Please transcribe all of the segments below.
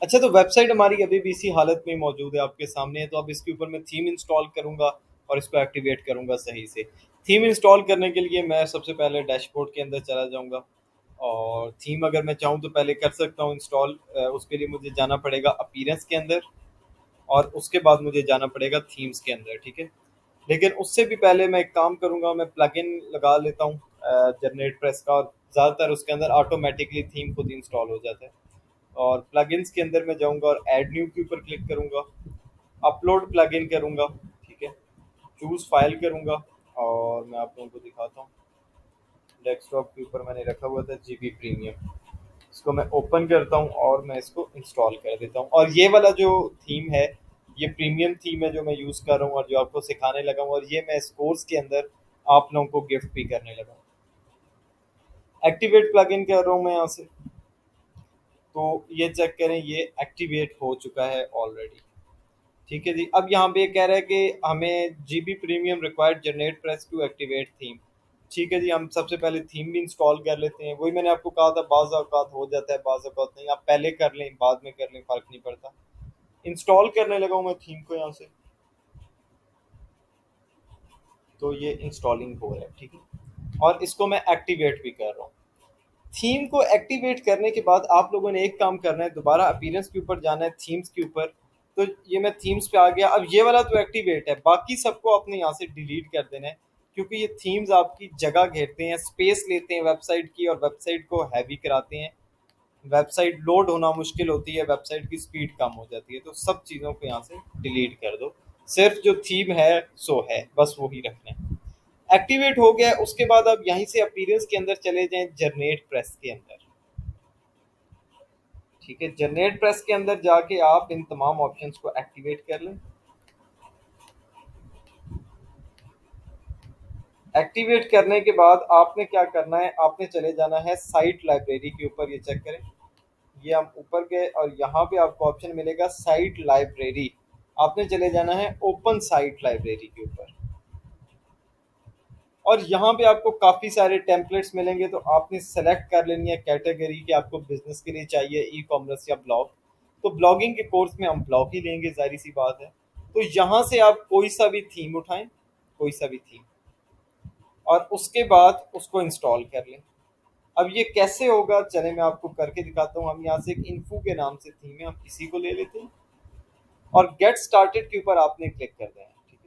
अच्छा, तो वेबसाइट हमारी अभी भी इसी हालत में मौजूद है, आपके सामने है। तो अब इसके ऊपर मैं थीम इंस्टॉल करूंगा और इसको एक्टिवेट करूंगा सही से। थीम इंस्टॉल करने के लिए मैं सबसे पहले डैशबोर्ड के अंदर चला जाऊंगा, और थीम अगर मैं चाहूँ तो पहले कर सकता हूँ इंस्टॉल। उसके लिए मुझे जाना पड़ेगा अपीयरेंस के अंदर, और उसके बाद मुझे जाना पड़ेगा थीम्स के अंदर, ठीक है। लेकिन उससे भी पहले मैं एक काम करूंगा, मैं प्लगइन लगा लेता हूँ जनरेट प्रेस का, और ज़्यादातर उसके अंदर ऑटोमेटिकली थीम खुद इंस्टॉल हो जाता है। और प्लगइन्स के अंदर मैं जाऊंगा और ऐड न्यू के ऊपर क्लिक करूंगा, अपलोड प्लगइन करूंगा, ठीक है। चूज फाइल करूंगा, और मैं आप लोगों को दिखाता हूँ। डेस्कटॉप के ऊपर मैंने रखा हुआ था जीबी प्रीमियम, इसको मैं ओपन करता हूँ और मैं इसको इंस्टॉल कर देता हूँ। और ये वाला जो थीम है, ये प्रीमियम थीम है जो मैं यूज़ कर रहा हूँ और जो आपको सिखाने लगा हूँ, और ये मैं इस कोर्स के अंदर आप लोगों को गिफ्ट भी करने लगा हूँ। एक्टिवेट प्लगइन कर रहा हूँ मैं यहाँ से, तो ये चेक करें, ये एक्टिवेट हो चुका है ऑलरेडी। ठीक है जी। अब यहाँ पे कह रहा है कि हमें GB premium required generate press to activate theme. ठीक है जी, हम सबसे पहले थीम भी इंस्टॉल कर लेते हैं। वही मैंने आपको कहा था, बाज़ औक़ात हो जाता है, बाज़ औक़ात नहीं। आप पहले कर लें बाद में कर लें, फ़र्क नहीं पड़ता। इंस्टॉल करने लगा हूँ मैं थीम को यहाँ से, तो ये इंस्टॉलिंग हो रहा है, ठीक है। और इसको मैं एक्टिवेट भी कर रहा हूँ। थीम को एक्टिवेट करने के बाद आप लोगों ने एक काम करना है, दोबारा अपीयरेंस के ऊपर जाना है, थीम्स के ऊपर। तो ये मैं थीम्स पे आ गया। अब ये वाला तो एक्टिवेट है, बाकी सबको अपने यहाँ से डिलीट कर देना है, क्योंकि ये थीम्स आपकी जगह घेरते हैं, स्पेस लेते हैं वेबसाइट की, और वेबसाइट को हैवी कराते हैं। वेबसाइट लोड होना मुश्किल होती है, वेबसाइट की स्पीड कम हो जाती है। तो सब चीज़ों को यहाँ से डिलीट कर दो। सिर्फ जो थीम है सो है, बस वही रखना है। एक्टिवेट हो गया है। उसके बाद अब यहीं से अपीयरेंस के अंदर चले जाएं, जनरेट प्रेस के अंदर। ठीक है, जनरेट प्रेस के अंदर जाके आप इन तमाम ऑप्शंस को एक्टिवेट कर लें। एक्टिवेट करने के बाद आपने क्या करना है, आपने चले जाना है साइट लाइब्रेरी के ऊपर। ये चेक करें, ये हम ऊपर गए और यहाँ पे आपको ऑप्शन मिलेगा साइट लाइब्रेरी। आपने चले जाना है ओपन साइट लाइब्रेरी के ऊपर, और यहाँ पे आपको काफ़ी सारे टेम्पलेट्स मिलेंगे। तो आपने सेलेक्ट कर लेनी है कैटेगरी कि आपको बिजनेस के लिए चाहिए, ई कॉमर्स या ब्लॉग। तो ब्लॉगिंग के कोर्स में हम ब्लॉग ही लेंगे, जारी सी बात है। तो यहाँ से आप कोई सा भी थीम उठाएं, कोई सा भी थीम, और उसके बाद उसको इंस्टॉल कर लें। अब ये कैसे होगा, चले मैं आपको करके दिखाता हूँ। हम यहाँ से एक इन्फो के नाम से थीम है, हम इसी को ले लेते हैं, और गेट स्टार्टेड के ऊपर आपने क्लिक कर देना है, ठीक है।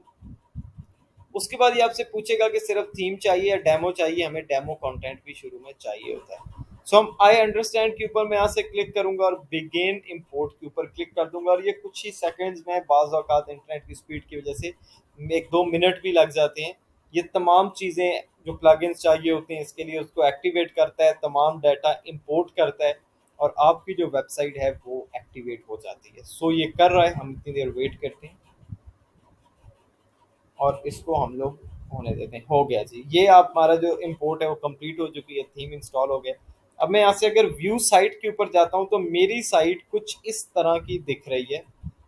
उसके बाद ये आपसे पूछेगा कि सिर्फ थीम चाहिए या डेमो चाहिए। हमें डेमो कंटेंट भी शुरू में चाहिए होता है। सो हम आई अंडरस्टैंड के ऊपर मैं यहाँ से क्लिक करूंगा और बिगेन इंपोर्ट के ऊपर क्लिक कर दूंगा, और ये कुछ ही सेकंड्स में, बाज़ औक़ात इंटरनेट की स्पीड की वजह से 1-2 मिनट भी लग जाते हैं। ये तमाम चीज़ें जो प्लगइन्स चाहिए होते हैं इसके लिए, उसको एक्टिवेट करता है, तमाम डाटा इंपोर्ट करता है, और आपकी जो वेबसाइट है वो एक्टिवेट हो जाती है। सो ये कर रहा है, हम इतनी देर वेट करते हैं और इसको हम लोग होने देते हैं। हो गया जी, ये आप हमारा जो इंपोर्ट है वो कंप्लीट हो चुकी है, थीम इंस्टॉल हो गया। अब मैं यहाँ से अगर व्यू साइट के ऊपर जाता हूँ तो मेरी साइट कुछ इस तरह की दिख रही है।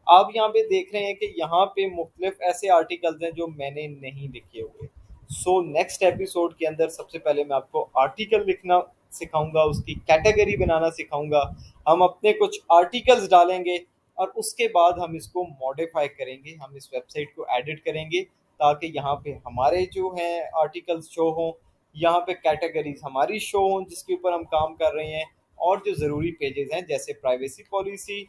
आप यहाँ पे देख रहे हैं कि यहाँ पे मुख्तलिफ ऐसे आर्टिकल्स हैं जो मैंने नहीं लिखे हुए। सो नेक्स्ट एपिसोड के अंदर सबसे पहले मैं आपको आर्टिकल लिखना सिखाऊंगा, उसकी कैटेगरी बनाना सिखाऊंगा। हम अपने कुछ आर्टिकल्स डालेंगे, और उसके बाद हम इसको मॉडिफाई करेंगे, हम इस वेबसाइट को एडिट करेंगे, ताकि यहाँ पे हमारे जो हैं आर्टिकल्स शो हों, यहाँ पे कैटेगरीज हमारी शो हों जिसके ऊपर हम काम कर रहे हैं, और जो ज़रूरी पेजेस हैं जैसे प्राइवेसी पॉलिसी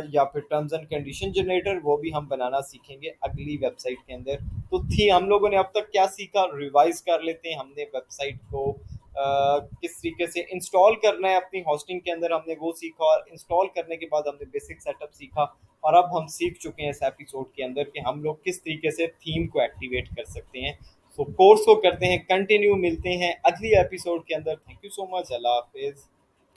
या फिर टर्म्स एंड कंडीशन जनरेटर, वो भी हम बनाना सीखेंगे अगली वेबसाइट के अंदर। तो थी हम लोगों ने अब तक क्या सीखा, रिवाइज कर लेते हैं। हमने वेबसाइट को किस तरीके से इंस्टॉल करना है अपनी होस्टिंग के अंदर, हमने वो सीखा, और इंस्टॉल करने के बाद हमने बेसिक सेटअप सीखा। और अब हम सीख चुके हैं इस एपिसोड के अंदर कि हम लोग किस तरीके से थीम को एक्टिवेट कर सकते हैं। सो कोर्स को करते हैं कंटिन्यू, मिलते हैं अगली एपिसोड के अंदर। थैंक यू सो मच, अल्लाह हाफिज़।